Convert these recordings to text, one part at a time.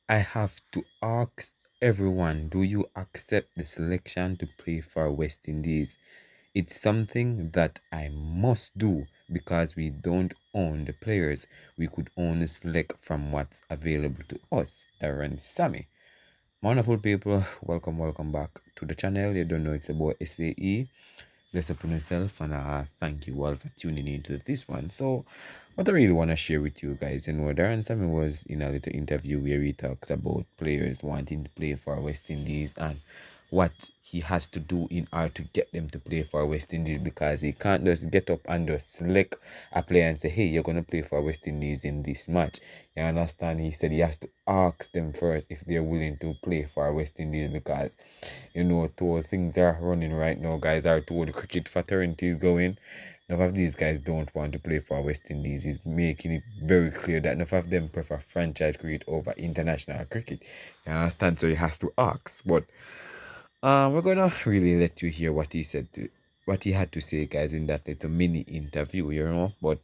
I have to ask everyone, do you accept the selection to play for West Indies? It's something that I must do because we don't own the players. We could only select from what's available to us. Darren Sammy. Wonderful people, welcome back to the channel. You don't know it's about SAE. Bless upon yourself, and thank you all for tuning into this one. So, what I really want to share with you guys, Darren Sammy was in a little interview where he talks about players wanting to play for West Indies and what he has to do in order to get them to play for West Indies, because he can't just get up and just select a player and say, hey, you're going to play for West Indies in this match. You understand? He said he has to ask them first if they're willing to play for West Indies, because to things are running right now, guys, are toward the cricket fraternity is going. None of these guys don't want to play for West Indies. He's making it very clear that none of them prefer franchise cricket over international cricket. You understand? So he has to ask. But we're gonna really let you hear what he said to what he had to say, guys, in that little mini interview, But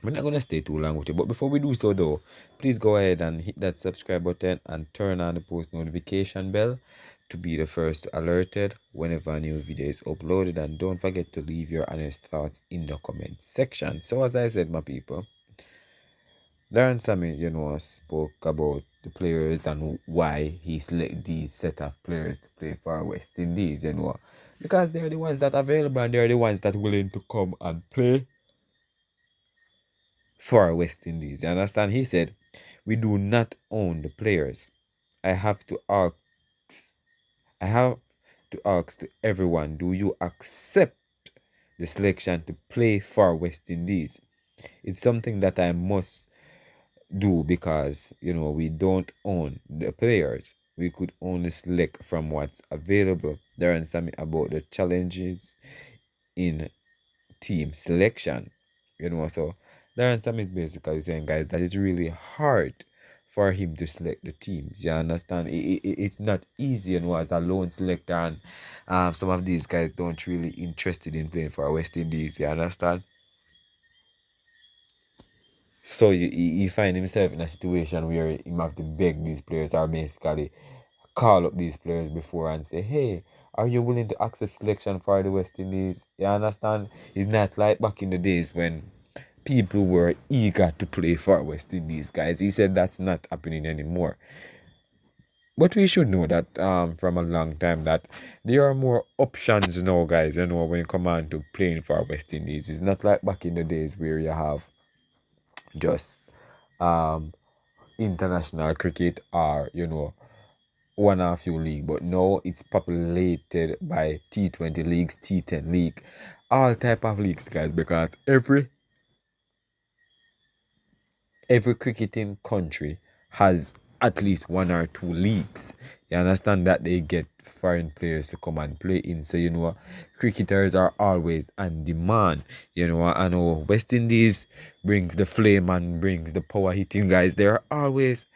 we're not gonna stay too long with you. But before we do so though, please go ahead and hit that subscribe button and turn on the post notification bell to be the first alerted whenever a new video is uploaded. And don't forget to leave your honest thoughts in the comment section. So as I said, my people, Darren Sammy, spoke about the players and why he select these set of players to play for West Indies, because they're the ones that are available and they're the ones that willing to come and play for West Indies. You understand? He said, we do not own the players. I have to ask I have to ask to everyone, do you accept the selection to play for West Indies? It's something that I must do because we don't own the players. We could only select from what's available. Darren Sammy about the challenges in team selection. So Darren Sam is basically saying, guys, that it's really hard for him to select the teams. You understand? It's not easy, as a lone selector, and some of these guys don't really interested in playing for West Indies. You understand? So you find himself in a situation where he have to beg these players, or basically call up these players before and say, hey, are you willing to accept selection for the West Indies? You understand? It's not like back in the days when people were eager to play for West Indies, guys. He said that's not happening anymore. But we should know that from a long time that there are more options now, guys, when you come on to playing for West Indies. It's not like back in the days where you have just international cricket or, one or few league, but now it's populated by T20 leagues, T10 league, all type of leagues, guys, because every cricketing country has at least one or two leagues. You understand that they get foreign players to come and play in. So cricketers are always on demand. I know West Indies brings the flame and brings the power hitting guys. They're always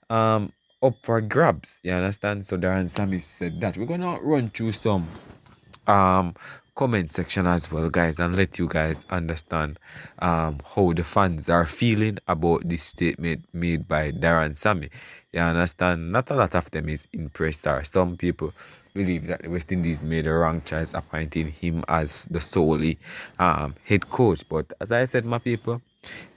up for grabs. You understand? So Darren Sammy said that. We're gonna run through some um comment section as well, guys, and let you guys understand how the fans are feeling about this statement made by Darren Sammy. You understand? Not a lot of them is impressed, or some people believe that the West Indies made a wrong choice appointing him as the solely head coach. But as I said, my people,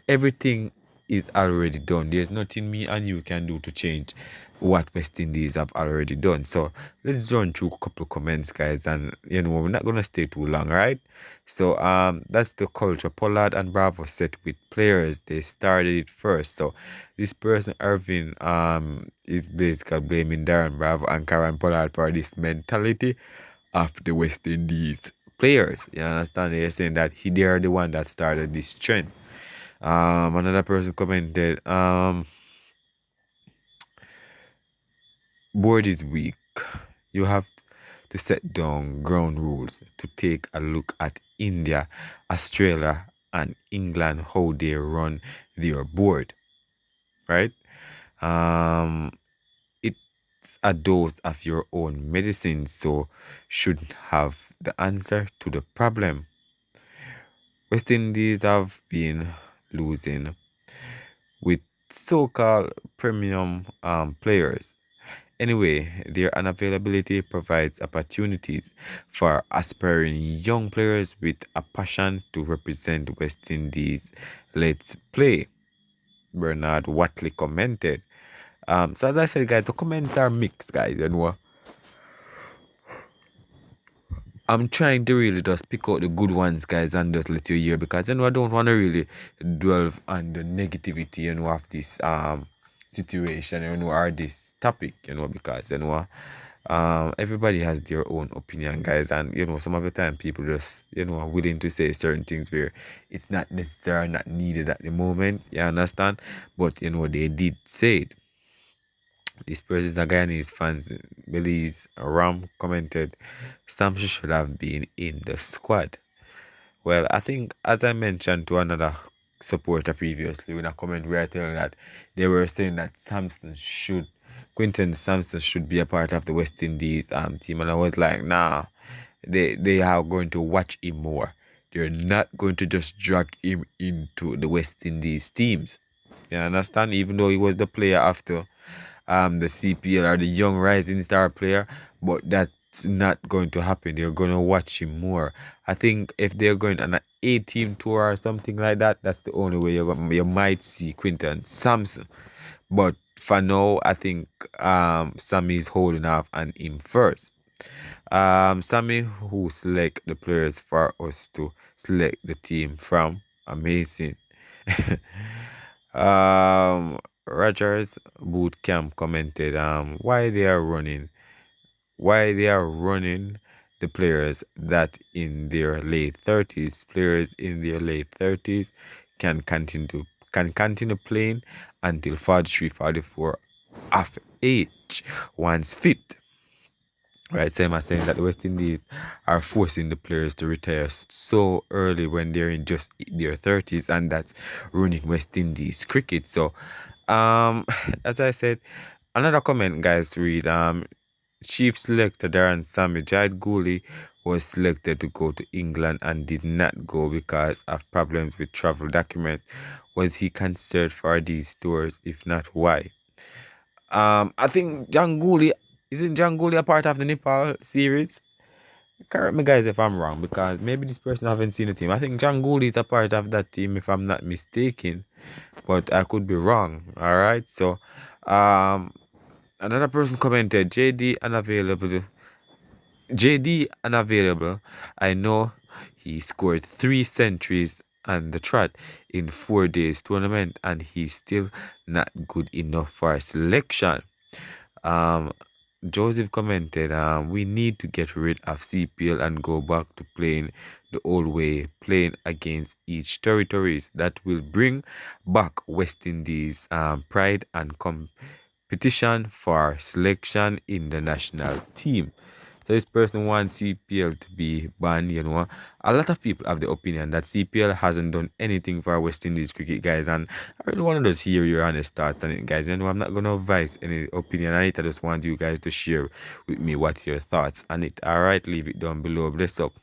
everything is already done. There's nothing me and you can do to change what West Indies have already done. So let's run through a couple comments, guys, and we're not gonna stay too long, right? So that's the culture. Pollard and Bravo set with players. They started it first. So this person Irving is basically blaming Darren Bravo and Karen Pollard for this mentality of the West Indies players. You understand? They're saying that they are the one that started this trend. Another person commented, board is weak. You have to set down ground rules to take a look at India, Australia, and England, how they run their board, right? It's a dose of your own medicine, so should have the answer to the problem. West Indies have been losing with so-called premium players. Anyway, their unavailability provides opportunities for aspiring young players with a passion to represent West Indies. Let's play, Bernard Watley commented. So as I said, guys, the comments are mixed, guys, and what I'm trying to really just pick out the good ones, guys, and just let you hear, because I don't want to really dwell on the negativity, of this situation, or this topic, because everybody has their own opinion, guys, and some of the time people just are willing to say certain things where it's not necessarily not needed at the moment. You understand? But they did say it. This person's a Guyanese fans. Belize Ram commented, Samson should have been in the squad. Well, I think, as I mentioned to another supporter previously, in a comment we are telling that they were saying that Quinton Sampson should be a part of the West Indies team, and I was like, nah, they are going to watch him more. They're not going to just drag him into the West Indies teams. You understand? Even though he was the player after the CPL or the young rising star player, but that's not going to happen. You're going to watch him more. I think if they're going on an A-team tour or something like that, that's the only way you might see Quinton Sampson. But for now, I think Sammy is holding off on him first. Sammy, who select the players for us to select the team from, amazing. Rogers Boot Camp commented why they are running the players that in their late 30s. Players in their late 30s can continue playing until 43, 44 of age once fit. Right, same as saying that the West Indies are forcing the players to retire so early when they're in just their 30s, and that's ruining West Indies cricket. So, as I said, another comment, guys, read Chief selector Darren Sammy Jad Gooley was selected to go to England and did not go because of problems with travel documents. Was he considered for these tours? If not, why? I think isn't John Gooley a part of the Nepal series? Correct me, guys, if I'm wrong, because maybe this person haven't seen the team. I think John Gooley is a part of that team, if I'm not mistaken, but I could be wrong. All right, so another person commented, JD unavailable. I know he scored 3 centuries on the trot in 4 days tournament, and he's still not good enough for selection. Joseph commented, we need to get rid of CPL and go back to playing the old way, playing against each territories. That will bring back West Indies pride and competition for selection in the national team. So this person wants CPL to be banned, A lot of people have the opinion that CPL hasn't done anything for West Indies cricket, guys, and I really want to just hear your honest thoughts on it, guys. I'm not going to advise any opinion on it. I just want you guys to share with me what your thoughts on it. Alright, leave it down below. Bless up.